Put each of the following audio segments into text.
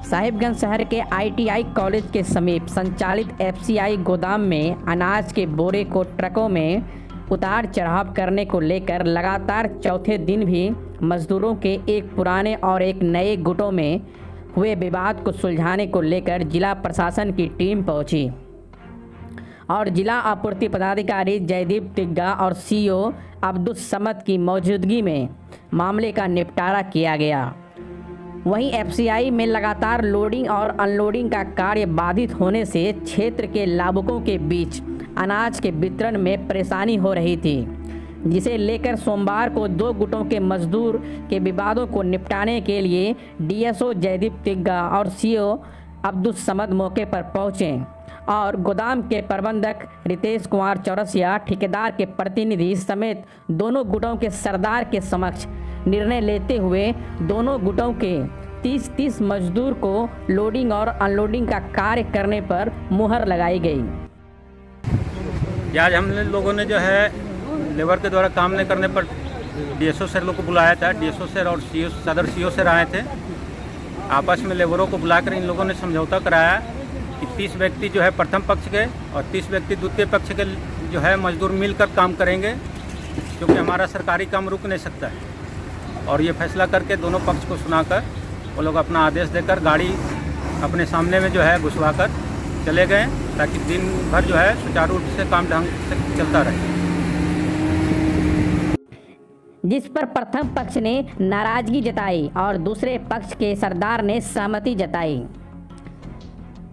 साहिबगंज शहर के ITI college के समीप संचालित FCI गोदाम में अनाज के बोरे को ट्रकों में उतार चढ़ाव करने को लेकर लगातार चौथे दिन भी मजदूरों के एक पुराने और एक नए गुटों में हुए विवाद को सुलझाने को लेकर जिला प्रशासन की टीम पहुंची और जिला आपूर्ति पदाधिकारी जयदीप तिग्गा और CO अब्दुल समद की मौजूदगी में मामले का निपटारा किया गया। वहीं FCI में लगातार लोडिंग और अनलोडिंग का कार्य बाधित होने से क्षेत्र के लाभुकों के बीच अनाज के वितरण में परेशानी हो रही थी, जिसे लेकर सोमवार को दो गुटों के मजदूर के विवादों को निपटाने के लिए DSO जयदीप तिग्गा और CO अब्दुल समद मौके पर पहुंचे और गोदाम के प्रबंधक रितेश कुमार चौरसिया, ठेकेदार के प्रतिनिधि समेत दोनों गुटों के सरदार के समक्ष निर्णय लेते हुए दोनों गुटों के 30-30 मजदूर को लोडिंग और अनलोडिंग का कार्य करने पर मुहर लगाई गई। आज हम लोगों ने जो है लेबर के द्वारा काम नहीं करने पर DSO सर लोग को बुलाया था। DSO सर और CO सदर CO सर आए थे। आपस में लेबरों को बुलाकर इन लोगों ने समझौता कराया कि 30 व्यक्ति जो है प्रथम पक्ष के और 30 व्यक्ति द्वितीय पक्ष के जो है मजदूर मिलकर काम करेंगे, क्योंकि हमारा सरकारी काम रुक नहीं सकता है। और ये फैसला करके दोनों पक्ष को सुनाकर वो लोग अपना आदेश देकर गाड़ी अपने सामने में जो है घुसवा कर चले गए, ताकि दिन भर जो है सुचारू रूप से काम ढंग से चलता रहे। जिस पर प्रथम पक्ष ने नाराजगी जताई और दूसरे पक्ष के सरदार ने सहमति जताई।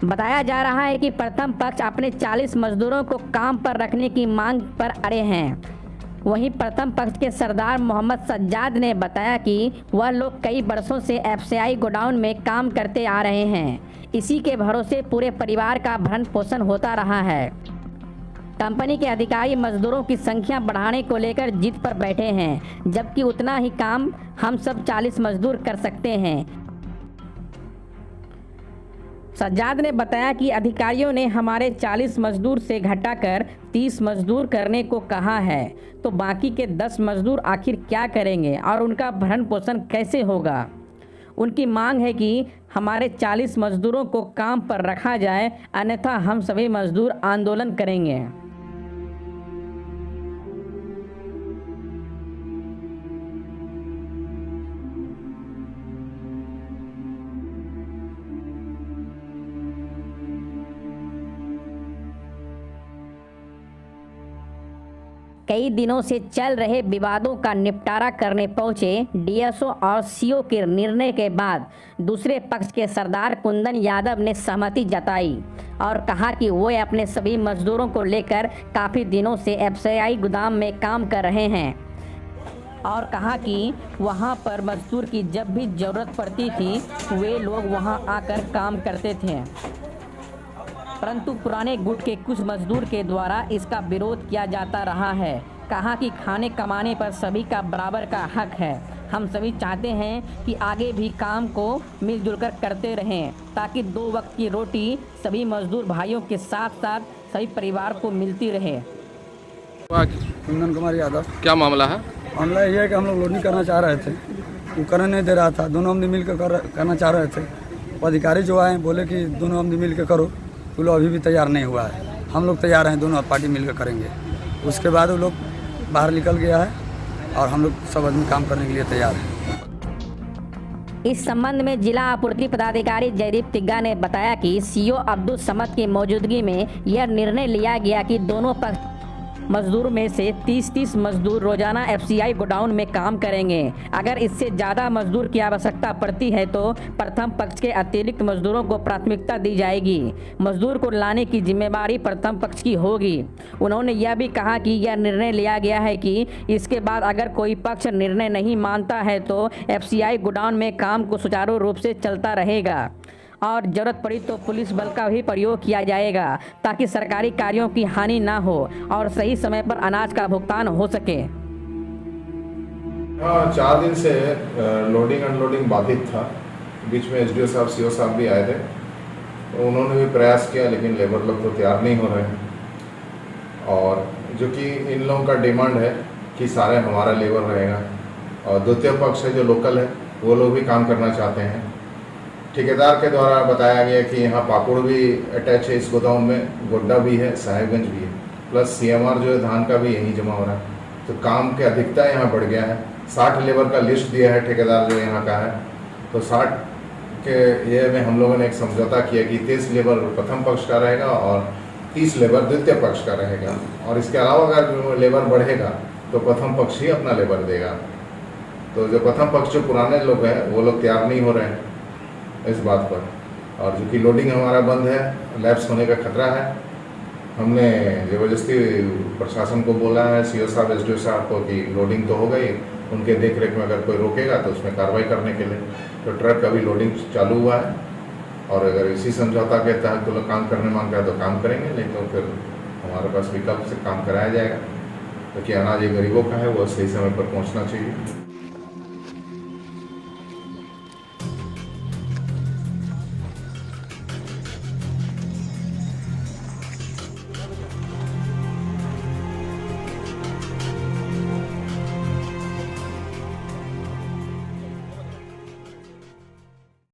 बताया जा रहा है कि प्रथम पक्ष अपने 40 मजदूरों को काम पर रखने की मांग पर अड़े हैं। वहीं प्रथम पक्ष के सरदार मोहम्मद सज्जाद ने बताया कि वह लोग कई वर्षों से FCI गोडाउन में काम करते आ रहे हैं। इसी के भरोसे पूरे परिवार का भरण पोषण होता रहा है। कंपनी के अधिकारी मजदूरों की संख्या बढ़ाने को लेकर जिद पर बैठे हैं, जबकि उतना ही काम हम सब 40 मजदूर कर सकते हैं। सज्जाद ने बताया कि अधिकारियों ने हमारे 40 मजदूर से घटाकर 30 मजदूर करने को कहा है, तो बाकी के 10 मजदूर आखिर क्या करेंगे और उनका भरण पोषण कैसे होगा। उनकी मांग है कि हमारे 40 मजदूरों को काम पर रखा जाए, अन्यथा हम सभी मजदूर आंदोलन करेंगे। कई दिनों से चल रहे विवादों का निपटारा करने पहुंचे DSO और CO के निर्णय के बाद दूसरे पक्ष के सरदार कुंदन यादव ने सहमति जताई और कहा कि वो अपने सभी मजदूरों को लेकर काफ़ी दिनों से FCI गोदाम में काम कर रहे हैं और कहा कि वहां पर मजदूर की जब भी ज़रूरत पड़ती थी वे लोग वहां आकर काम करते थे, परंतु पुराने गुट के कुछ मजदूर के द्वारा इसका विरोध किया जाता रहा है। कहा कि खाने कमाने पर सभी का बराबर का हक है। हम सभी चाहते हैं कि आगे भी काम को मिलजुल कर करते रहें, ताकि 2 वक्त की रोटी सभी मजदूर भाइयों के साथ साथ सभी परिवार को मिलती रहे। कुंदन कुमार यादव। क्या मामला है? मामला ये है कि हम लोग लोडिंग करना चाह रहे थे, वो करने नहीं दे रहा था। दोनों आदमी मिल कर करना चाह रहे थे। अधिकारी जो आए बोले कि दोनों आदमी मिल कर करो, तो लोग अभी भी तैयार नहीं हुआ है। हम लोग तैयार हैं, दोनों पार्टी मिलकर करेंगे। उसके बाद वो लोग बाहर निकल गया है और हम लोग सब आदमी काम करने के लिए तैयार हैं। इस संबंध में जिला आपूर्ति पदाधिकारी जयदीप तिग्गा ने बताया कि CO अब्दुल समद की मौजूदगी में यह निर्णय लिया गया कि दोनों पक्ष मजदूर में से 30-30 मजदूर रोजाना FCI गोडाउन में काम करेंगे। अगर इससे ज़्यादा मजदूर की आवश्यकता पड़ती है तो प्रथम पक्ष के अतिरिक्त मजदूरों को प्राथमिकता दी जाएगी। मजदूर को लाने की जिम्मेदारी प्रथम पक्ष की होगी। उन्होंने यह भी कहा कि यह निर्णय लिया गया है कि इसके बाद अगर कोई पक्ष निर्णय नहीं मानता है तो FCI गोडाउन में काम को सुचारू रूप से चलता रहेगा और जरूरत पड़ी तो पुलिस बल का भी प्रयोग किया जाएगा, ताकि सरकारी कार्यों की हानि ना हो और सही समय पर अनाज का भुगतान हो सके। 4 दिन से लोडिंग अनलोडिंग बाधित था। बीच में SDO साहब CO साहब भी आए थे, तो उन्होंने भी प्रयास किया, लेकिन लेबर लोग तो तैयार नहीं हो रहे हैं। और जो कि इन लोगों का डिमांड है कि सारे हमारा लेबर रहेगा, और द्वितीय पक्ष है जो लोकल है वो लोग भी काम करना चाहते हैं। ठेकेदार के द्वारा बताया गया कि यहाँ पाकुड़ भी अटैच है इस गोदाम में, गोड्डा भी है, साहेबगंज भी है, प्लस CMR जो है धान का भी यहीं जमा हो रहा है। तो काम की अधिकता यहाँ बढ़ गया है। 60 लेबर का लिस्ट दिया है ठेकेदार जो यहाँ का है, तो 60 के ये में हम लोगों ने एक समझौता किया कि 30 लेबर प्रथम पक्ष का रहेगा और 30 लेबर द्वितीय पक्ष का रहेगा, और इसके अलावा अगर लेबर बढ़ेगा तो प्रथम पक्ष ही अपना लेबर देगा। तो जो प्रथम पक्ष जो पुराने लोग हैं वो लोग तैयार नहीं हो रहे हैं इस बात पर, और जो कि लोडिंग हमारा बंद है, लैप्स होने का खतरा है। हमने ज़बरदस्ती प्रशासन को बोला है, CO साहब SDO साहब को, कि लोडिंग तो हो गई, उनके देख रेख में अगर कोई रोकेगा तो उसमें कार्रवाई करने के लिए। तो ट्रक अभी लोडिंग चालू हुआ है, और अगर इसी समझौता के तहत तो लोग काम करने मांग रहे हैं तो काम करेंगे, नहीं तो फिर हमारे पास विकल्प से काम कराया जाएगा, क्योंकि अनाज ये गरीबों का है, वो सही समय पर पहुँचना चाहिए।